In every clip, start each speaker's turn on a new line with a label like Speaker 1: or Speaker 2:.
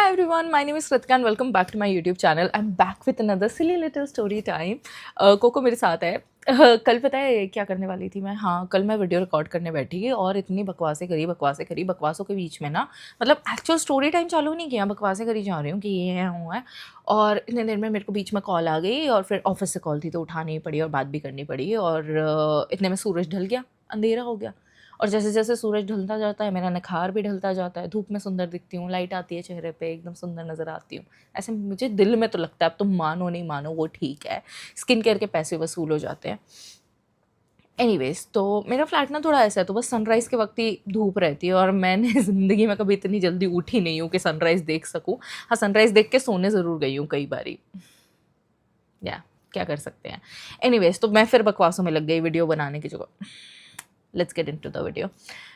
Speaker 1: Hi everyone, my name is Kritika and welcome back to my YouTube channel. I'm back with another silly little story time. Coco मेरे साथ है. कल पता है क्या करने वाली थी मैं? हाँ, कल मैं वीडियो रिकॉर्ड करने बैठी और इतनी बकवासें करी बकवासों के बीच में ना, मतलब एक्चुअल स्टोरी टाइम चालू नहीं किया, बकवासें करी जा रही हूँ कि ये है वो है. और इतने देर में मेरे को बीच में कॉल आ गई और फिर ऑफिस से कॉल थी तो उठानी पड़ी और बात भी करनी पड़ी. और इतने में सूरज ढल गया, अंधेरा हो गया. और जैसे जैसे सूरज ढलता जाता है मेरा निखार भी ढलता जाता है, धूप में सुंदर दिखती हूँ, लाइट आती है चेहरे पे, एकदम सुंदर नज़र आती हूँ. ऐसे मुझे दिल में तो लगता है, अब तुम मानो नहीं मानो वो ठीक है, स्किन केयर के पैसे वसूल हो जाते हैं. एनीवेज, तो मेरा फ्लैट ना थोड़ा ऐसा है, तो बस सनराइज़ के वक्त ही धूप रहती है और मैंने ज़िंदगी में कभी इतनी जल्दी उठी नहीं हूँ कि सनराइज़ देख सकूँ. हाँ, सनराइज़ देख के सोने ज़रूर गई हूँ कई बारी. या क्या कर सकते हैं. एनीवेज, तो मैं फिर बकवासों में लग गई वीडियो बनाने की जगह. Let's get into the video.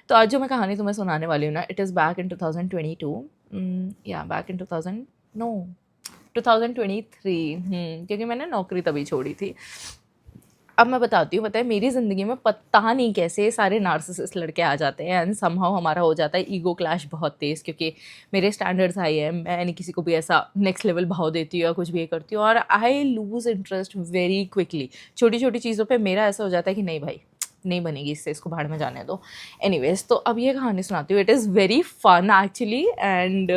Speaker 1: तो आज जो मैं कहानी तुम्हें सुनाने वाली हूँ ना, इट इज़ बैक इन 2022. या बैक इन 2000, नो 2023. क्योंकि मैंने नौकरी तभी छोड़ी थी. अब मैं बताती हूँ, बताए मेरी ज़िंदगी में पता नहीं कैसे सारे नार्सिसिस्ट लड़के आ जाते हैं एंड समहाउ हमारा हो जाता है ईगो क्लैश बहुत तेज़, क्योंकि मेरे स्टैंडर्ड्स हाई है, मैं नहीं किसी को भी ऐसा नेक्स्ट लेवल भाव देती हूँ या कुछ भी ये करती हूँ, और आई लूज़ इंटरेस्ट वेरी क्विकली. छोटी छोटी चीज़ों पे मेरा ऐसा हो जाता है कि नहीं भाई, नहीं बनेगी इससे, इसको भाड़ में जाने दो. एनीवेज, तो अब ये कहानी सुनाती हूँ. It is very fun actually and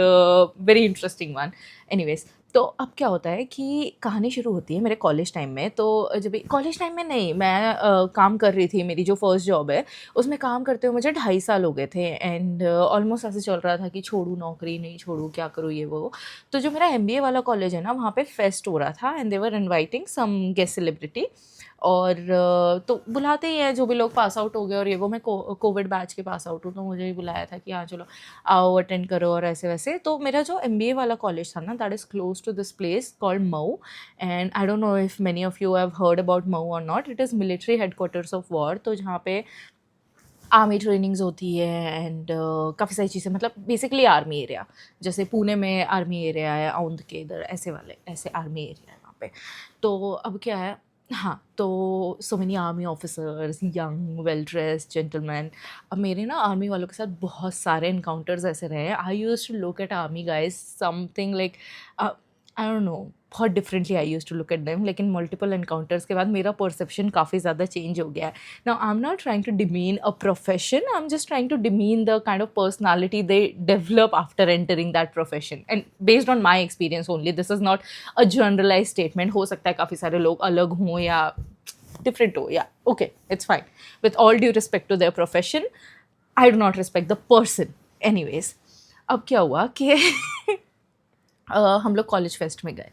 Speaker 1: very interesting one. Anyways, तो अब क्या होता है कि कहानी शुरू होती है मेरे कॉलेज टाइम में. तो जब कॉलेज टाइम में नहीं, मैं काम कर रही थी, मेरी जो फर्स्ट जॉब है उसमें काम करते हुए मुझे 2.5 साल हो गए थे. एंड ऑलमोस्ट ऐसे चल रहा था कि छोड़ूँ नौकरी, नहीं छोड़ूँ, क्या करूँ ये वो. तो जो मेरा MBA वाला कॉलेज है ना, वहाँ पे फेस्ट हो रहा था and they were inviting some guest celebrity. और तो बुलाते ही हैं जो भी लोग पास आउट हो गए, और ये वो मैं कोविड बैच के पास आउट हूँ, तो मुझे ही बुलाया था कि हाँ चलो आओ अटेंड करो और ऐसे वैसे. तो मेरा जो MBA वाला कॉलेज था ना, that is close to this place called Mau. And I don't know if many of you have heard about Mau और not. It is military headquarters of war, तो जहाँ पे आर्मी ट्रेनिंग्स होती है एंड काफ़ी सारी चीज़ें, मतलब बेसिकली आर्मी एरिया. जैसे पुणे में आर्मी एरिया है, औंध के इधर ऐसे वाले ऐसे आर्मी एरिया है वहाँ पे. तो अब क्या है, हाँ, तो so many army officers, young well dressed gentleman. अब मेरे ना आर्मी वालों के साथ बहुत सारे इनकाउंटर्स ऐसे रहे हैं. I used to look at army guys something like, I don't know, बहुत differently I used to look at them. लेकिन मल्टीपल इनकाउंटर्स के बाद मेरा परसेप्शन काफ़ी ज़्यादा चेंज हो गया है. Now, I'm not trying to demean a profession. I'm just trying to demean the kind of personality they develop after entering that profession. And based on my experience only, this is not a generalized statement. हो सकता है काफ़ी सारे लोग अलग हों या different हो. Yeah, okay, it's fine. With all due respect to their profession, I do not respect the person. Anyways, अब क्या हुआ कि हम लोग कॉलेज फेस्ट में गए.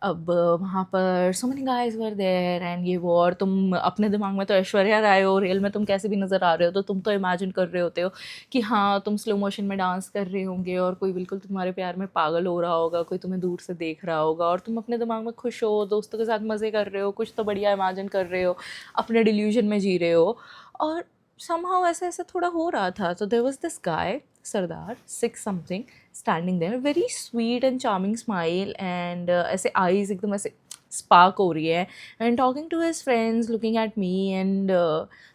Speaker 1: अब वहाँ पर so many guys were there and ये वो, और तुम अपने दिमाग में तो ऐश्वर्या राय हो, रियल में तुम कैसे भी नज़र आ रहे हो, तो तुम तो इमेजिन कर रहे होते हो कि हाँ तुम स्लो मोशन में डांस कर रहे होंगे और कोई बिल्कुल तुम्हारे प्यार में पागल हो रहा होगा, कोई तुम्हें दूर से देख रहा होगा, और तुम अपने दिमाग में खुश हो, दोस्तों के साथ मज़े कर रहे हो, कुछ तो बढ़िया इमेजिन कर रहे हो, अपने डिल्यूजन में जी रहे हो. और somehow ऐसा ऐसा थोड़ा हो रहा था. तो there was this guy, Sardar 6 something, standing there, very sweet and charming smile and ऐसे eyes एकदम ऐसे spark हो रही है, and talking to his friends, looking at me and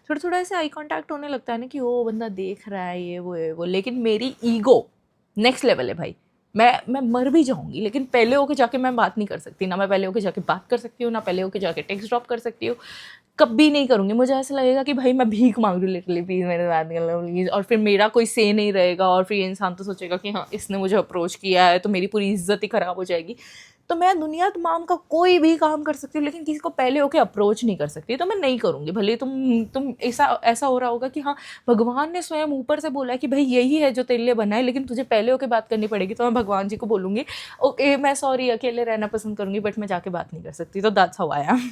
Speaker 1: थोड़ा थोड़ा ऐसे आई कांटेक्ट होने लगता है ना कि वो बंदा देख रहा है ये वो. लेकिन मेरी ईगो नेक्स्ट लेवल है भाई. मैं मर भी जाऊंगी लेकिन पहले होके जाके मैं बात नहीं कर सकती ना. मैं पहले होके जाके बात कर सकती हूँ ना, पहले होके जाके टेक्स्ट ड्रॉप कर सकती हूँ. कभी नहीं करूँगी. मुझे ऐसा लगेगा कि भाई मैं भीख मांग रही हूँ लिटरली, प्लीज़ मेरे बात कर लो प्लीज़. और फिर मेरा कोई से नहीं रहेगा और फिर ये इंसान तो सोचेगा कि हाँ इसने मुझे अप्रोच किया है, तो मेरी पूरी इज्जत ही ख़राब हो जाएगी. तो मैं दुनिया तमाम का कोई भी काम कर सकती हूँ लेकिन किसी को पहले होके अप्रोच नहीं कर सकती. तो मैं नहीं करूँगी. भले तुम ऐसा ऐसा हो रहा होगा कि हाँ भगवान ने स्वयं ऊपर से बोला है कि भाई यही है जो तेरे लिए बना है, लेकिन तुझे पहले होके बात करनी पड़ेगी. तो मैं भगवान जी को बोलूँगी ओके मैं सॉरी अकेले रहना पसंद करूँगी, बट मैं जाके बात नहीं कर सकती. तो दैट्स हाउ आई एम.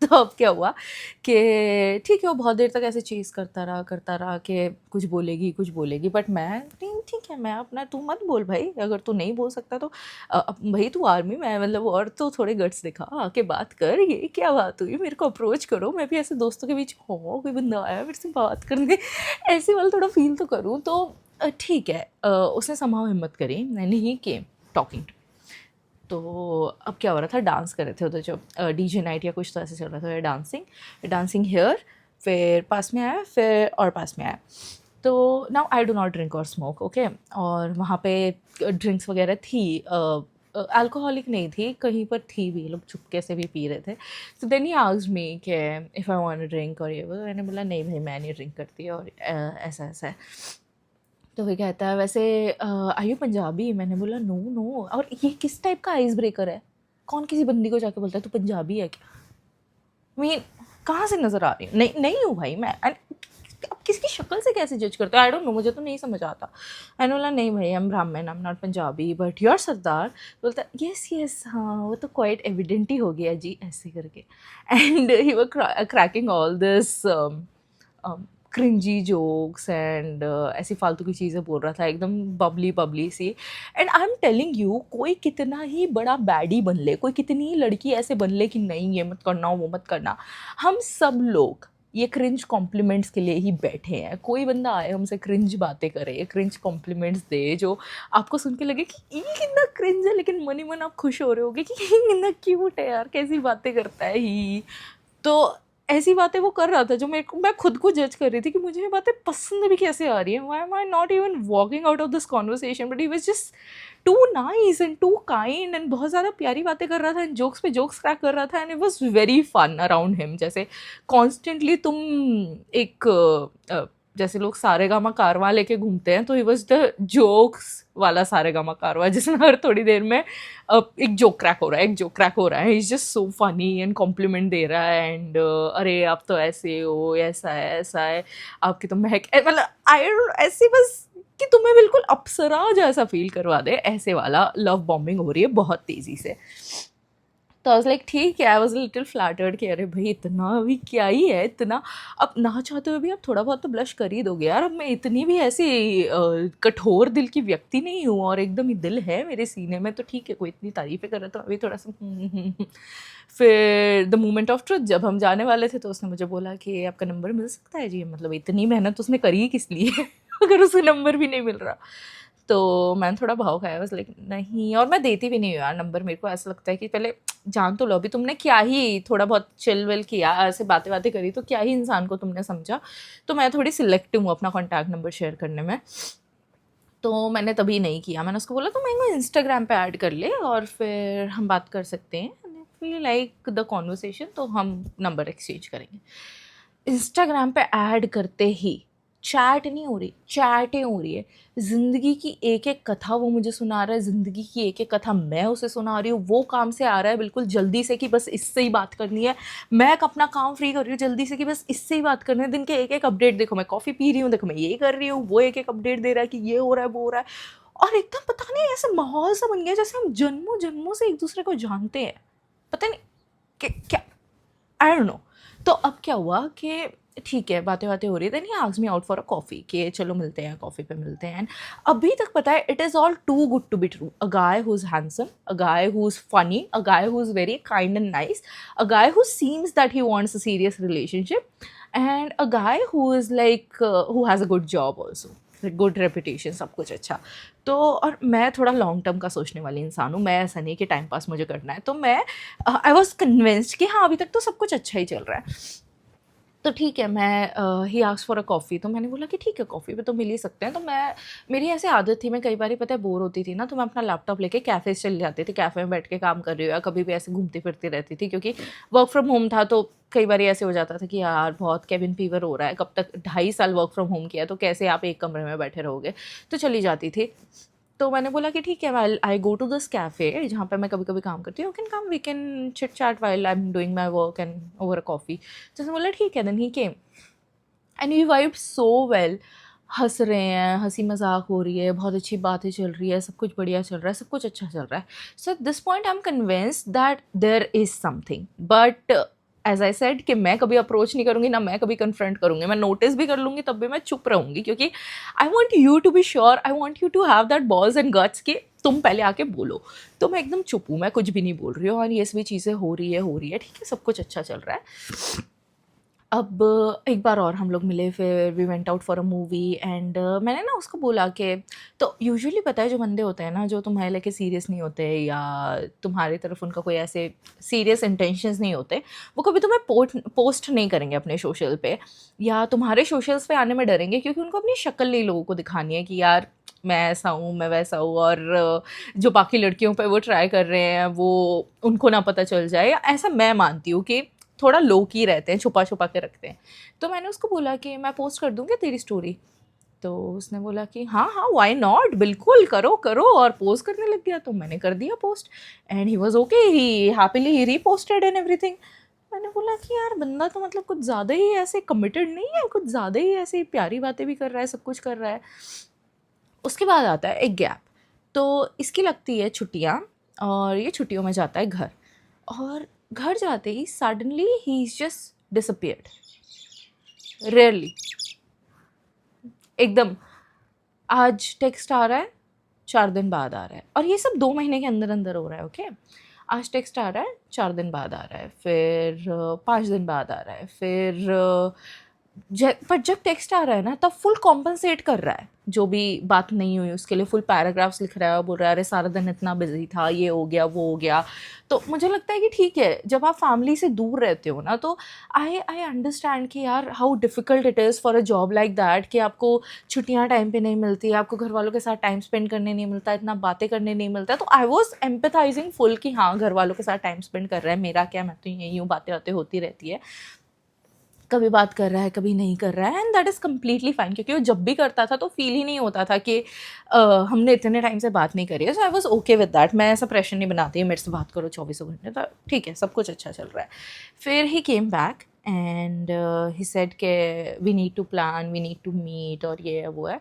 Speaker 1: तो अब क्या हुआ कि ठीक है, वो बहुत देर तक ऐसे चीज़ करता रहा कि कुछ बोलेगी, बट मैं नहीं, ठीक है मैं अपना, तू मत बोल भाई, अगर तू नहीं बोल सकता तो भाई तू आर्मी में है, मतलब और तो थोड़े गट्स दिखा, आके बात कर, ये क्या बात हुई, मेरे को अप्रोच करो, मैं भी ऐसे दोस्तों के बीच हो, कोई बंदा आया मेरे से बात करने, ऐसे वाला थोड़ा फील तो करूँ. तो ठीक है, उसने संभाव हिम्मत करी, मैंने ही केम टॉकिंग. तो अब क्या हो रहा था, डांस कर रहे थे उधर, जो DJ नाइट या कुछ तो ऐसे चल रहा था, डांसिंग हेयर, फिर पास में आया, फिर और पास में आया. तो now I do not drink और स्मोक, ओके। और वहाँ पे ड्रिंक्स वगैरह थी, अल्कोहलिक नहीं थी, कहीं पर थी भी, लोग चुपके से भी पी रहे थे। सो देन ही आस्क्ड मी कि if I want to drink और ये वो, मैंने बोला नहीं भाई मैं नहीं ड्रिंक करती और ऐसा ऐसा है। तो वो कहता है वैसे आर यू पंजाबी? मैंने बोला नो नो। और ये किस टाइप का आइस ब्रेकर है? कौन किसी बंदी को जाके बोलता है तू पंजाबी है क्या? मीन कहाँ से नज़र आ रही हूँ? नहीं नहीं हूँ भाई मैं। अब किसकी शक्ल से कैसे जज करते हो? आई डोंट नो, मुझे तो नहीं समझ आता। मैंने बोला नहीं भाई, I am Brahmin, I am not Punjabi, but you are Sardar. बोलता यस यस, हाँ वो तो क्वाइट एविडेंट ही हो गया जी, ऐसे करके। And he were cracking all this cringy jokes and ऐसी फालतू की चीज़ें बोल रहा था, एकदम बबली बबली सी। And I am telling you, कोई कितना ही बड़ा बैडी बन ले, कोई कितनी ही लड़की ऐसे बन ले कि नहीं ये मत करना वो मत करना, हम सब लोग ये क्रिंज कॉम्प्लीमेंट्स के लिए ही बैठे हैं। कोई बंदा आए हमसे क्रिंज बातें करे, क्रिंज कॉम्प्लीमेंट्स दे जो आपको सुन के लगे कि ये कितना क्रिंज है, लेकिन मन ही मन आप खुश हो रहे होगे कि ये कितना क्यूट है यार, कैसी बातें करता है ही। तो ऐसी बातें वो कर रहा था जो मेरे को, मैं खुद को जज कर रही थी कि मुझे ये बातें पसंद भी कैसे आ रही हैं। Why am I not even walking out of this conversation, but he was just too nice and too kind and बहुत ज़्यादा प्यारी बातें कर रहा था एंड जोक्स पे जोक्स क्रैक कर रहा था and it was very fun around him. जैसे कॉन्स्टेंटली तुम एक जैसे लोग सारेगामा कारवां लेके घूमते हैं, तो ही वॉज द जोक्स वाला सारेगामा कारवां, जिसमें हर थोड़ी देर में एक जोक क्रैक हो रहा है, एक जोक क्रैक हो रहा है। Is just so funny and compliment दे रहा है एंड अरे आप तो ऐसे हो, ऐसा है आपकी तो महक, मतलब आई ऐसी बस कि तुम्हें बिल्कुल अप्सरा जैसा फील करवा दे, ऐसे वाला लव बॉम्बिंग हो रही है बहुत तेज़ी से। तो आई वाज लाइक ठीक है, आई वाज लिटिल फ्लैटर्ड कि अरे भाई इतना अभी क्या ही है, इतना अब ना चाहते हुए भी आप थोड़ा बहुत तो ब्लश कर ही दोगे यार। अब मैं इतनी भी ऐसी कठोर दिल की व्यक्ति नहीं हूँ और एकदम ही दिल है मेरे सीने में, तो ठीक है कोई इतनी तारीफ़ें कर रहा तो अभी थोड़ा सा फिर द मोमेंट ऑफ ट्रुथ जब हम जाने वाले थे तो उसने मुझे बोला कि आपका नंबर मिल सकता है जी। मतलब इतनी मेहनत उसने करी ही किस लिए अगर उसे नंबर भी नहीं मिल रहा। तो मैंने थोड़ा भाव खाया, बस लाइक नहीं, और मैं देती भी नहीं हूँ यार नंबर। मेरे को ऐसा लगता है कि पहले जान तो लो, अभी तुमने क्या ही थोड़ा बहुत चिल विल किया, ऐसे बातें बातें करी, तो क्या ही इंसान को तुमने समझा। तो मैं थोड़ी सिलेक्टिव हूँ अपना कॉन्टैक्ट नंबर शेयर करने में। तो मैंने तभी नहीं किया। मैंने उसको बोला तो मैं को इंस्टाग्राम पे ऐड कर ले और फिर हम बात कर सकते हैं, वी लाइक द कॉन्वर्सेशन, तो हम नंबर एक्सचेंज करेंगे। इंस्टाग्राम पे ऐड करते ही चैट नहीं हो रही, चैटें हो रही है। ज़िंदगी की एक एक कथा वो मुझे सुना रहा है, ज़िंदगी की एक एक कथा मैं उसे सुना रही हूँ। वो काम से आ रहा है बिल्कुल जल्दी से कि बस इससे ही बात करनी है। मैं अपना काम फ्री कर रही हूँ जल्दी से कि बस इससे ही बात करनी है। दिन के एक एक अपडेट, देखो मैं कॉफ़ी पी रही हूँ, देखो मैं ये कर रही हूँ, वो एक एक अपडेट दे रहा है कि ये हो रहा है वो हो रहा है। और एकदम पता नहीं ऐसा माहौल सा बन गया जैसे हम जन्मों जन्मों से एक दूसरे को जानते हैं। पता नहीं क्या, आई डोंट नो। तो अब क्या हुआ कि ठीक है बातें बातें हो रही, then he asked me out for a coffee कि चलो मिलते हैं, कॉफ़ी पे मिलते हैं। अभी तक पता है it is all too good to be true. A guy who is handsome, a guy who is funny, a guy who is very kind and nice, a guy who seems that he wants a serious relationship, and a guy who is like who has a good job also, good reputation, सब कुछ अच्छा। तो और मैं थोड़ा long term का सोचने वाली इंसान हूँ। मैं ऐसा नहीं कि टाइम पास मुझे करना है। तो मैं आई वॉज कन्विंस्ड कि हाँ अभी तक तो सब कुछ अच्छा ही चल रहा है। तो ठीक है, मैं he asked for a coffee, तो मैंने बोला कि ठीक है कॉफ़ी पे तो मिल ही सकते हैं। तो मैं, मेरी ऐसी आदत थी, मैं कई बार पता है बोर होती थी ना, तो मैं अपना लैपटॉप लेके कैफ़े चली जाती थी। कैफ़े में बैठ के काम कर रही हूँ या कभी भी ऐसे घूमती फिरती रहती थी, क्योंकि वर्क फ्रॉम होम था। तो कई बार ऐसे हो जाता था कि यार बहुत केबिन फीवर हो रहा है, कब तक 2.5 साल वर्क फ्रॉम होम किया, तो कैसे आप एक कमरे में बैठे रहोगे। तो चली जाती थी। तो मैंने बोला कि ठीक है, I go to this cafe जहाँ पे मैं कभी कभी काम करती हूँ, can come, we can chit chat while I am doing my work and over a coffee. तो उसने बोला ठीक है, then he came and we vibe so well. हंस रहे हैं, हंसी मजाक हो रही है, बहुत अच्छी बातें चल रही है, सब कुछ बढ़िया चल रहा है, सब कुछ अच्छा चल रहा है। So at this point I am convinced that there is something, but as I said कि मैं कभी अप्रोच नहीं करूँगी, ना मैं कभी कन्फ्रंट करूँगी। मैं नोटिस भी कर लूँगी तब भी मैं चुप रहूँगी, क्योंकि I want you to be sure, I want you to have that balls and guts कि तुम पहले आके बोलो। तो मैं एकदम चुप हूँ, मैं कुछ भी नहीं बोल रही हूँ और ये सभी चीज़ें हो रही है, ठीक है, सब कुछ अच्छा चल रहा है। अब एक बार और हम लोग मिले, फिर we went out for a movie and मैंने ना उसको बोला कि तो यूजुअली पता है जो बंदे होते हैं ना, जो तुम्हारे लेके सीरियस नहीं होते या तुम्हारी तरफ उनका कोई ऐसे सीरियस इंटेंशंस नहीं होते, वो कभी तुम्हें पोस्ट नहीं करेंगे अपने सोशल पे, या तुम्हारे सोशल्स पे आने में डरेंगे, क्योंकि उनको अपनी शक्ल नहीं लोगों को दिखानी है कि यार मैं ऐसा हूँ, मैं वैसा हूँ, और जो बाकी लड़कियों पे वो ट्राई कर रहे हैं वो उनको ना पता चल जाए। ऐसा मैं मानती हूँ कि थोड़ा लो की रहते हैं, छुपा छुपा के रखते हैं। तो मैंने उसको बोला कि मैं पोस्ट कर दूँगी तेरी स्टोरी। तो उसने बोला कि हाँ हाँ व्हाई नॉट, बिल्कुल करो करो, और पोस्ट करने लग गया। तो मैंने कर दिया post and he was okay, he happily reposted and everything. मैंने बोला कि यार बंदा तो मतलब कुछ ज़्यादा ही ऐसे कमिटेड नहीं है, कुछ ज़्यादा ही ऐसे प्यारी बातें भी कर रहा है, सब कुछ कर रहा है। उसके बाद आता है एक गैप। तो इसकी लगती है छुट्टियाँ, और ये छुट्टियों में जाता है घर, और घर जाते ही suddenly he is just disappeared, rarely, एकदम। आज टेक्स्ट आ रहा है, 4 दिन बाद आ रहा है, और ये सब 2 महीने के अंदर अंदर हो रहा है। ओके, आज टेक्स्ट आ रहा है, 4 दिन बाद आ रहा है, फिर 5 दिन बाद आ रहा है, फिर पर जब टेक्स्ट आ रहा है ना, तब फुल कॉम्पनसेट कर रहा है, जो भी बात नहीं हुई उसके लिए फुल पैराग्राफ्स लिख रहा है, बोल रहा है अरे सारा दिन इतना बिजी था, ये हो गया वो हो गया। तो मुझे लगता है कि ठीक है, जब आप फैमिली से दूर रहते हो ना, तो आई अंडरस्टैंड कि यार how difficult it is for a job like that, कि आपको छुट्टियाँ टाइम पे नहीं मिलती, आपको घर वालों के साथ टाइम स्पेंड करने नहीं मिलता, इतना बातें करने नहीं मिलता। तो आई वॉज एम्पथाइजिंग फुल कि हाँ घर वालों के साथ टाइम स्पेंड कर रहा है, मेरा क्या, मैं तो यही हूँ, बातें बातें होती रहती है, कभी बात कर रहा है कभी नहीं कर रहा है, and that is completely fine, क्योंकि वो जब भी करता था तो फील ही नहीं होता था कि हमने इतने टाइम से बात नहीं करी है। So I was okay with that, मैं ऐसा प्रेशर नहीं बनाती मेरे से बात करो 24 घंटे, तो ठीक है, सब कुछ अच्छा चल रहा है। फिर he came back and he said के we need to plan, we need to meet, और ये है वो है।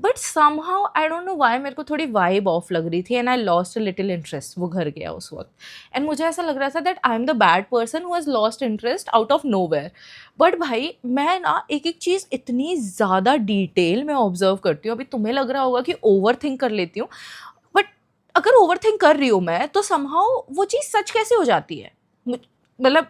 Speaker 1: But somehow I don't know why मेरे को थोड़ी वाइब ऑफ लग रही थी, and I lost a little interest. वो घर गया उस वक्त, एंड मुझे ऐसा लग रहा था that I am the bad person who has lost interest out of nowhere. But भाई मैं ना एक एक चीज़ इतनी ज़्यादा डिटेल में ऑब्जर्व करती हूँ, अभी तुम्हें लग रहा होगा कि ओवर थिंक कर लेती हूँ, बट अगर ओवर थिंक कर रही हूँ मैं, तो समहाउ वो चीज़ सच कैसे हो जाती है। मतलब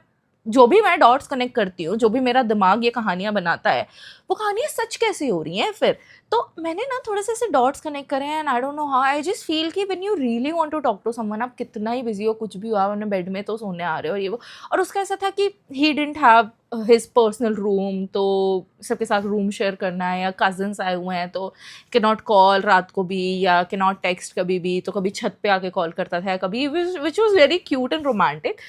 Speaker 1: जो भी मैं डॉट्स कनेक्ट करती हूँ, जो भी मेरा दिमाग ये कहानियाँ बनाता है, वो कहानियाँ सच कैसे हो रही हैं फिर। तो मैंने ना थोड़े से ऐसे डॉट्स कनेक्ट करे हैं, and I don't know how, I just feel कि when you really want to talk to someone, आप कितना ही बिजी हो, कुछ भी हो, आप अपने बेड में तो सोने आ रहे हो, और ये वो। और उसका ऐसा था कि he didn't have his personal room, तो सबके साथ रूम शेयर करना है, या कजन्स आए हुए हैं तो के नॉट कॉल रात को भी, या के नॉट टेक्स्ट कभी भी, तो कभी छत पे आके कॉल करता था कभी, which was very cute and romantic.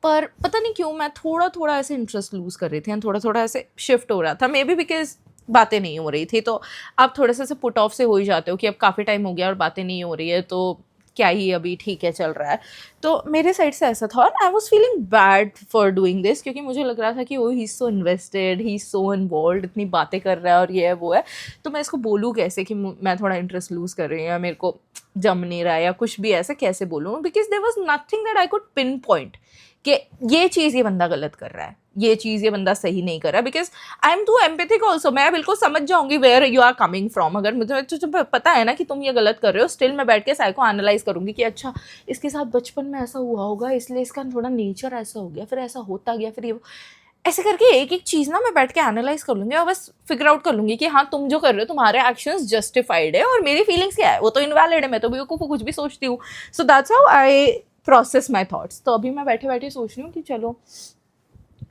Speaker 1: पर पता नहीं क्यों मैं थोड़ा थोड़ा ऐसे इंटरेस्ट लूज़ कर रही थी, थोड़ा थोड़ा ऐसे शिफ्ट हो रहा था, मे बी बिकॉज बातें नहीं हो रही थी। तो आप थोड़े से पुट ऑफ से हो ही जाते हो कि अब काफ़ी टाइम हो गया और बातें नहीं हो रही है, तो क्या ही अभी ठीक है चल रहा है। तो मेरे साइड से ऐसा था, और I was feeling bad for doing this, क्योंकि मुझे लग रहा था कि वो ही सो इन्वेस्टेड, ही सो इन्वॉल्व, इतनी बातें कर रहा है और ये है वो है, तो मैं इसको बोलूँ कैसे कि मैं थोड़ा इंटरेस्ट लूज़ कर रही हूँ, या मेरे को जम नहीं रहा है, या कुछ भी ऐसे कैसे बोलूँ, because there was nothing that I could pinpoint कि ये चीज़ ये बंदा गलत कर रहा है, ये चीज़ ये बंदा सही नहीं कर रहा, because I am too empathic also. मैं बिल्कुल समझ जाऊंगी where you are coming from. अगर मुझे तो पता है ना कि तुम ये गलत कर रहे हो, स्टिल मैं बैठ के साइको एनालाइज करूंगी कि अच्छा इसके साथ बचपन में ऐसा हुआ होगा, इसलिए इसका थोड़ा नेचर ऐसा हो गया, फिर ऐसा होता गया, फिर ये ऐसे करके एक एक चीज़ ना मैं बैठ के एनालाइज कर लूंगी, और बस फिगर आउट कर लूंगी कि हाँ तुम जो कर रहे हो तुम्हारे एक्शंस जस्टिफाइड है, और मेरी फीलिंग्स क्या है वो तो इनवैलिड है, मैं तो बेवकूफ़ कुछ भी सोचती हूँ। So that's how I process my thoughts. तो अभी मैं बैठे बैठे सोच रही हूँ कि चलो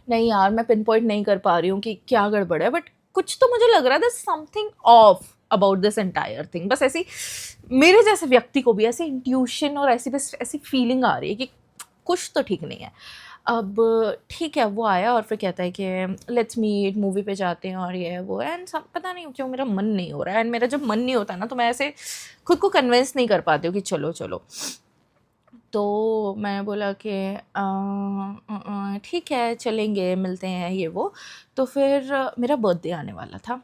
Speaker 1: नहीं यार, मैं पिन पॉइंट नहीं कर पा रही हूँ कि क्या गड़बड़ है, बट कुछ तो मुझे लग रहा है something of about this entire thing. बस ऐसी मेरे जैसे व्यक्ति को भी ऐसी इंट्यूशन और ऐसी बस ऐसी फीलिंग आ रही है कि कुछ तो ठीक नहीं है। अब ठीक है, वो आया और फिर कहता है कि लेट्स मीट, मूवी पे जाते हैं, और ये है वो है, एंड सब पता नहीं क्यों मेरा मन नहीं हो रहा है, एंड मेरा जब मन नहीं होता ना, तो मैं ऐसे खुद को कन्विंस नहीं कर पाती हूँ कि चलो चलो। तो मैंने बोला कि ठीक है चलेंगे, मिलते हैं, ये वो। तो फिर मेरा बर्थडे आने वाला था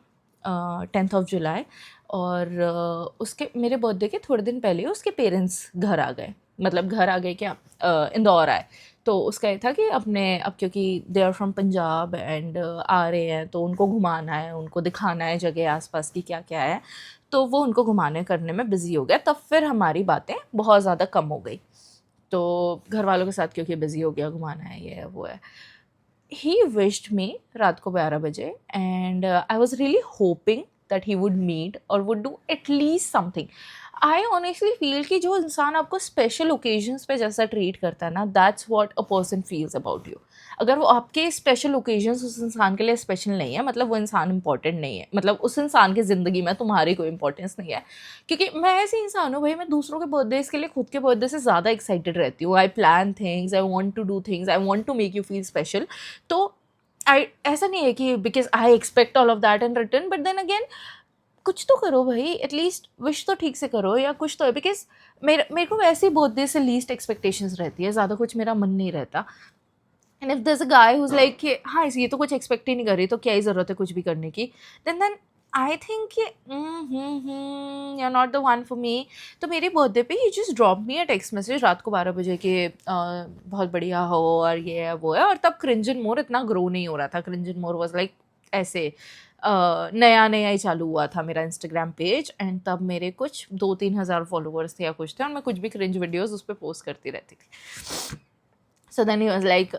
Speaker 1: 10 जुलाई, और उसके मेरे बर्थडे के थोड़े दिन पहले उसके पेरेंट्स घर आ गए, मतलब घर आ गए क्या, इंदौर आए। तो उसका ये था कि अपने, अब क्योंकि they are from Punjab and आ रहे हैं, तो उनको घुमाना है, उनको दिखाना है जगह आसपास की क्या क्या है, तो वो उनको घुमाने करने में बिज़ी हो गया। तब फिर हमारी बातें बहुत ज़्यादा कम हो गई। तो घर वालों के साथ क्योंकि बिज़ी हो गया, घुमाना है, ये है वो है। he wished me रात को 12 बजे, and I was really hoping that he would meet or would do at least something. I honestly feel कि जो इंसान आपको स्पेशल ओकेजन्स पे जैसा ट्रीट करता है ना, that's what a person feels about you. अगर वो आपके स्पेशल ओकेजन्स उस इंसान के लिए स्पेशल नहीं है, मतलब वो इंसान इंपॉर्टेंट नहीं है, मतलब उस इंसान की ज़िंदगी में तुम्हारी कोई इंपॉर्टेंस नहीं है. क्योंकि मैं ऐसी इंसान हूँ भाई, मैं दूसरों के बर्थडेज के लिए खुद के बर्थडे से ज़्यादा एक्साइटेड रहती हूँ. I plan things, I want to do things, I want to make you feel special. तो आई ऐसा नहीं है कि because I expect all of that in return, but then again कुछ तो करो भाई, एटलीस्ट विश तो ठीक से करो या कुछ तो है. बिकॉज मेरे को वैसे ही बर्थडे से लीस्ट एक्सपेक्टेशंस रहती है, ज़्यादा कुछ मेरा मन नहीं रहता. एंड इफ दस अ गाय हुज लाइक कि हाँ ये तो कुछ एक्सपेक्ट ही नहीं कर रही, तो क्या ही ज़रूरत है कुछ भी करने की, देन आई थिंक कि you are not the one for me. तो मेरे बर्थडे पे he just drop me a text message रात को 12 बजे के बहुत बढ़िया हो और ये है वो है. और तब क्रिंजन मोर इतना ग्रो नहीं हो रहा था. क्रिंजन मोर वॉज लाइक ऐसे नया नया ही चालू हुआ था मेरा इंस्टाग्राम पेज. एंड तब मेरे कुछ 2-3 हज़ार फॉलोअर्स थे या कुछ थे, और मैं कुछ भी क्रिंज वीडियोज़ उस पर पोस्ट करती रहती थी. So then he was like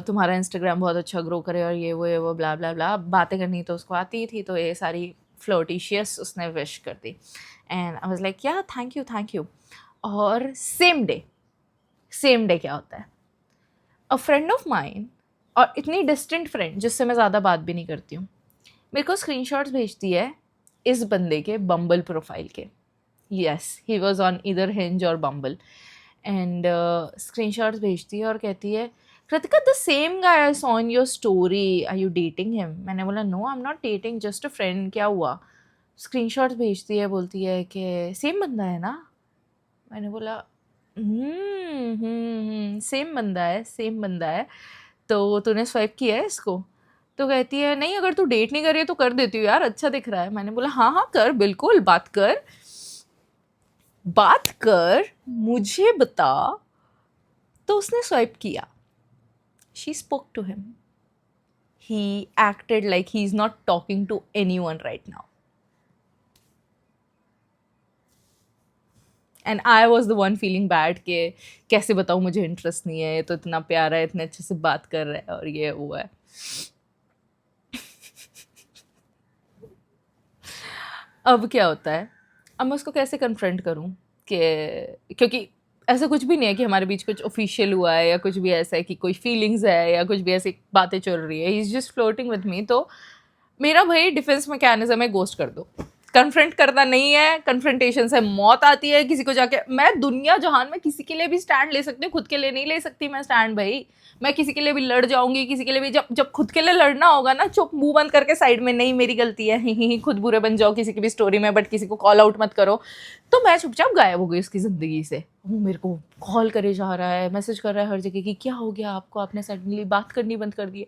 Speaker 1: तुम्हारा इंस्टाग्राम बहुत अच्छा ग्रो करे और ये वो ब्ला ब्ला ब्ला. बातें करनी तो उसको आती थी, तो ये सारी फ्लर्टिशियस उसने विश कर दी. एंड आई वाज लाइक या थैंक यू. और सेम डे क्या होता है, अ फ्रेंड ऑफ माइन, और इतनी डिस्टेंट फ्रेंड जिससे मैं ज़्यादा बात भी नहीं करती हूँ, मेरे को स्क्रीनशॉट्स भेजती है इस बंदे के बम्बल प्रोफाइल के. यस, ही वॉज ऑन इधर हिंज और बम्बल. एंड स्क्रीनशॉट्स भेजती है और कहती है, Kritika the same guy I saw in your story, are you dating him? मैंने बोला no I am not dating, just a friend. क्या हुआ? स्क्रीनशॉट्स भेजती है, बोलती है कि सेम बंदा है ना. मैंने बोला सेम बंदा है, तो तूने स्वाइप किया है इसको? तो कहती है नहीं, अगर तू डेट नहीं कर रही है तो कर देती हूँ यार, अच्छा दिख रहा है. मैंने बोला हाँ कर, बिल्कुल बात कर, मुझे बता. तो उसने स्वाइप किया. She spoke to him. He acted like he is not talking to anyone right now. And I was the one feeling bad कि कैसे बताऊँ मुझे इंटरेस्ट नहीं है, ये तो इतना प्यारा है, इतने अच्छे से बात कर रहा है और ये वो है. अब क्या होता है, अब मैं उसको कैसे कन्फ्रंट करूँ कि क्योंकि ऐसा कुछ भी नहीं है कि हमारे बीच कुछ ऑफिशियल हुआ है या कुछ भी ऐसा है कि कोई फीलिंग्स है या कुछ भी ऐसी बातें चल रही है. He is just floating with me. तो मेरा भाई डिफेंस मैकेनिज्म है गोस्ट कर दो. कन्फ्रंट करना नहीं है, कन्फ्रंटेशन से मौत आती है. किसी को जाके मैं दुनिया जहान में किसी के लिए भी स्टैंड ले सकती हूँ, खुद के लिए नहीं ले सकती मैं स्टैंड भाई. मैं किसी के लिए भी लड़ जाऊंगी, किसी के लिए भी. जब खुद के लिए लड़ना होगा ना, चुप मुंह बंद करके साइड में, नहीं मेरी गलती है, ही खुद बुरे बन जाओ किसी की भी स्टोरी में, बट किसी को कॉल आउट मत करो. तो मैं चुपचाप गायब हो गई उसकी ज़िंदगी से. वो मेरे को कॉल करे जा रहा है, मैसेज कर रहा है हर जगह कि क्या हो गया आपको, आपने सडनली बात करनी बंद कर दी है.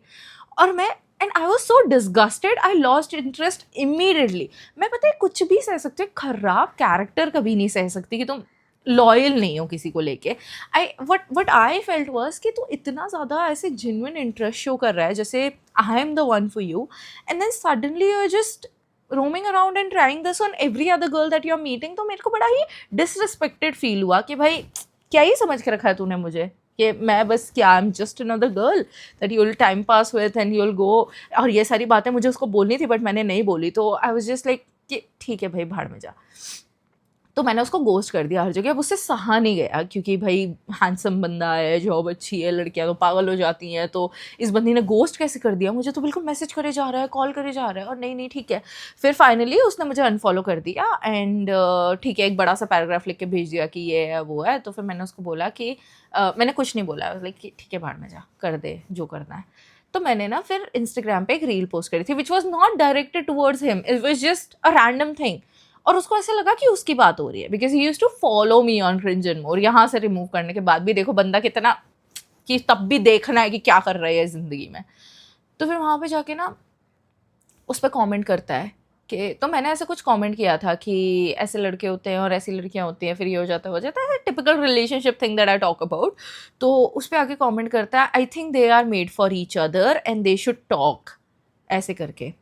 Speaker 1: और मैं and I was so disgusted, I lost interest immediately. मैं पता है कुछ भी सह सकती हूँ, खराब कैरेक्टर कभी नहीं सह सकती कि तुम लॉयल नहीं हो किसी को लेके. वट आई फेल्ट वॉज कि तू इतना ज़्यादा ऐसे जेन्युइन इंटरेस्ट शो कर रहा है जैसे I am the one for you, and then suddenly you are just roaming around and trying this on every other girl that you are meeting. तो मेरे को बड़ा ही डिसरिस्पेक्टेड फील हुआ कि भाई क्या ही समझ के रखा है तूने मुझे, कि मैं बस क्या I am just another girl that you will time pass with and you will go. और ये सारी बातें मुझे उसको बोलनी थी बट मैंने नहीं बोली. तो आई वाज जस्ट लाइक कि ठीक है भाई भाड़ में जा. तो मैंने उसको गोस्ट कर दिया हर जगह. अब उससे सहा नहीं गया क्योंकि भाई हैंडसम बंदा है, जॉब अच्छी है, लड़कियां तो पागल हो जाती हैं. तो इस बंदी ने गोस्ट कैसे कर दिया मुझे, तो बिल्कुल मैसेज करे जा रहा है, कॉल करे जा रहा है, और नहीं ठीक है. फिर फाइनली उसने मुझे अनफॉलो कर दिया. एंड ठीक है, एक बड़ा सा पैराग्राफ लिख के भेज दिया कि ये है वो है. तो फिर मैंने उसको बोला कि मैंने कुछ नहीं बोला, लाइक ठीक है भाड़ में जा, कर दे जो करना है. तो मैंने ना फिर इंस्टाग्राम पे एक रील पोस्ट करी थी which was not directed towards him, it was just a random thing. और उसको ऐसे लगा कि उसकी बात हो रही है because he used to follow me on cringe and more. यहाँ से रिमूव करने के बाद भी देखो बंदा कितना, कि तब भी देखना है कि क्या कर रही है ज़िंदगी में. तो फिर वहाँ पे जाके ना उस पर कमेंट करता है कि, तो मैंने ऐसे कुछ कमेंट किया था कि ऐसे लड़के होते हैं और ऐसी लड़कियाँ होती हैं, फिर ये हो जाता है typical relationship thing that I talk about. तो उस पर आके कमेंट करता है, I think they are made for each other and they should talk, ऐसे करके.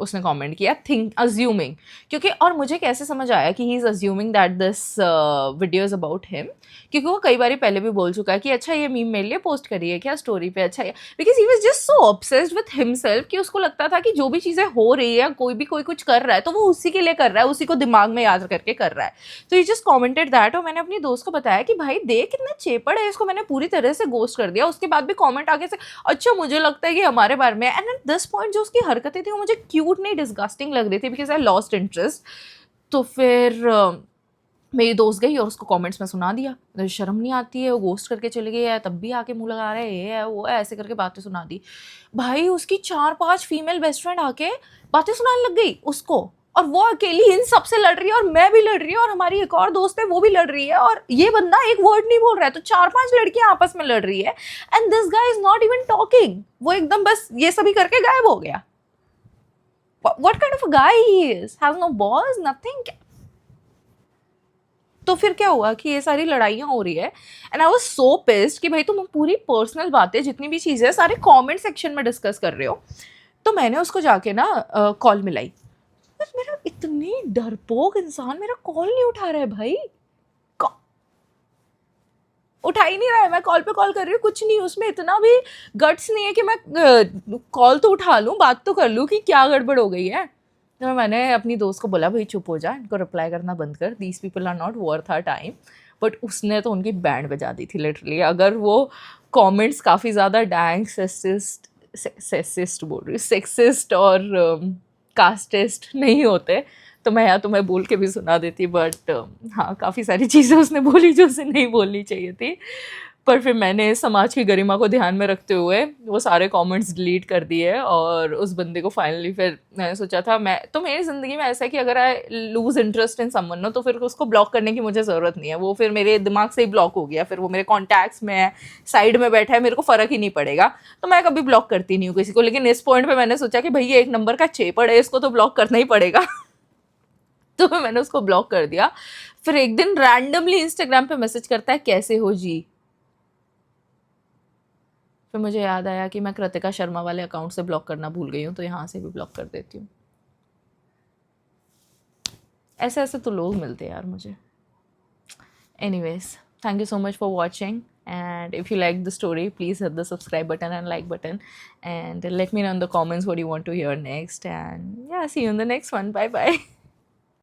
Speaker 1: उसने कमेंट किया, थिंक अज्यूमिंग, क्योंकि और मुझे कैसे समझ आया कि he is assuming that this video is about him, क्योंकि वो कई बार पहले भी बोल चुका है कि अच्छा ये मीम मेरे लिए पोस्ट करी है क्या स्टोरी पे, अच्छा ये, because he was just so obsessed with himself कि उसको लगता था कि जो भी चीज़ें हो रही है, कोई कुछ कर रहा है तो वो उसी के लिए कर रहा है, उसी को दिमाग में याद करके कर रहा है। तो ही जस्ट कॉमेंटेड दैट, और मैंने अपनी दोस्त को बताया कि भाई देख कितना चेपड़ है, इसको मैंने पूरी तरह से गोस्ट कर दिया। उसके बाद भी कॉमेंट आगे से अच्छा मुझे लगता है कि हमारे बारे में, एंड एट दिस पॉइंट जो उसकी हरकतें थी वो मुझे क्यूट नहीं डिस्गस्टिंग लग रही थी, बिकॉज आई लॉस्ट इंटरेस्ट। तो फिर मेरी दोस्त गई और उसको कमेंट्स में सुना दिया, तो शर्म नहीं आती है, वो गोस्ट करके चले गई है, तब भी आके मुंह लगा रहा है, ये है वो है, ऐसे करके बातें सुना दी। भाई उसकी 4-5 फीमेल बेस्ट फ्रेंड आके बातें सुनाने लग गई उसको, और वो अकेली इन सबसे लड़ रही है, और मैं भी लड़ रही हूँ, और हमारी एक और दोस्त है वो भी लड़ रही है, और ये बंदा एक वर्ड नहीं बोल रहा है, तो 4-5 लड़कियां आपस में लड़ रही है, and this guy is not even talking. वो एकदम बस ये सभी करके गायब हो गया। What kind of a guy he is? Has no balls, nothing. तो फिर क्या हुआ कि ये सारी लड़ाइयाँ हो रही है, and I was so pissed कि भाई तुम पूरी पर्सनल बातें जितनी भी चीज़ें सारे कमेंट सेक्शन में डिस्कस कर रहे हो। तो मैंने उसको जाके ना कॉल मिलाई, पर मेरा इतनी डरपोक इंसान मेरा कॉल नहीं उठा रहा है भाई, उठा ही नहीं रहा है। मैं कॉल पे कॉल कर रही हूँ, कुछ नहीं, उसमें इतना भी गट्स नहीं है कि मैं कॉल तो उठा लूँ, बात तो कर लूँ कि क्या गड़बड़ हो गई है। तो मैंने अपनी दोस्त को बोला भाई चुप हो जा, इनको रिप्लाई करना बंद कर, these people are not worth our time. But उसने तो उनकी बैंड बजा दी थी लिटरली। अगर वो कमेंट्स काफ़ी ज़्यादा डैंग सेक्सिस्ट बोल रही हूँ, सेक्सिस्ट और कास्टिस्ट नहीं होते तो मैं यहाँ तुम्हें बोल के भी सुना देती, बट हाँ काफ़ी सारी चीज़ें उसने बोली जो उसे नहीं बोलनी चाहिए थी। पर फिर मैंने समाज की गरिमा को ध्यान में रखते हुए वो सारे कमेंट्स डिलीट कर दिए, और उस बंदे को फाइनली फिर मैंने सोचा था, मैं तो मेरी ज़िंदगी में ऐसा है कि अगर I lose interest in someone no, तो फिर उसको ब्लॉक करने की मुझे ज़रूरत नहीं है, वो फिर मेरे दिमाग से ही ब्लॉक हो गया, फिर वो मेरे कॉन्टैक्ट्स में है, साइड में बैठा है, मेरे को फ़र्क ही नहीं पड़ेगा, तो मैं कभी ब्लॉक करती नहीं हूँ किसी को। लेकिन इस पॉइंट पर मैंने सोचा कि भाई ये एक नंबर का चेपड़ है, इसको तो ब्लॉक करना ही पड़ेगा। तो मैंने उसको ब्लॉक कर दिया। फिर एक दिन रैंडमली इंस्टाग्राम पे मैसेज करता है कैसे हो जी। फिर मुझे याद आया कि मैं कृतिका शर्मा वाले अकाउंट से ब्लॉक करना भूल गई हूँ, तो यहाँ से भी ब्लॉक कर देती हूँ। ऐसे ऐसे तो लोग मिलते हैं यार मुझे। Anyways, thank you so much for watching, and if you like the story please hit the subscribe button and like button, and let me know in the comments what you want to hear next, and yeah, see you in the next one. Bye bye.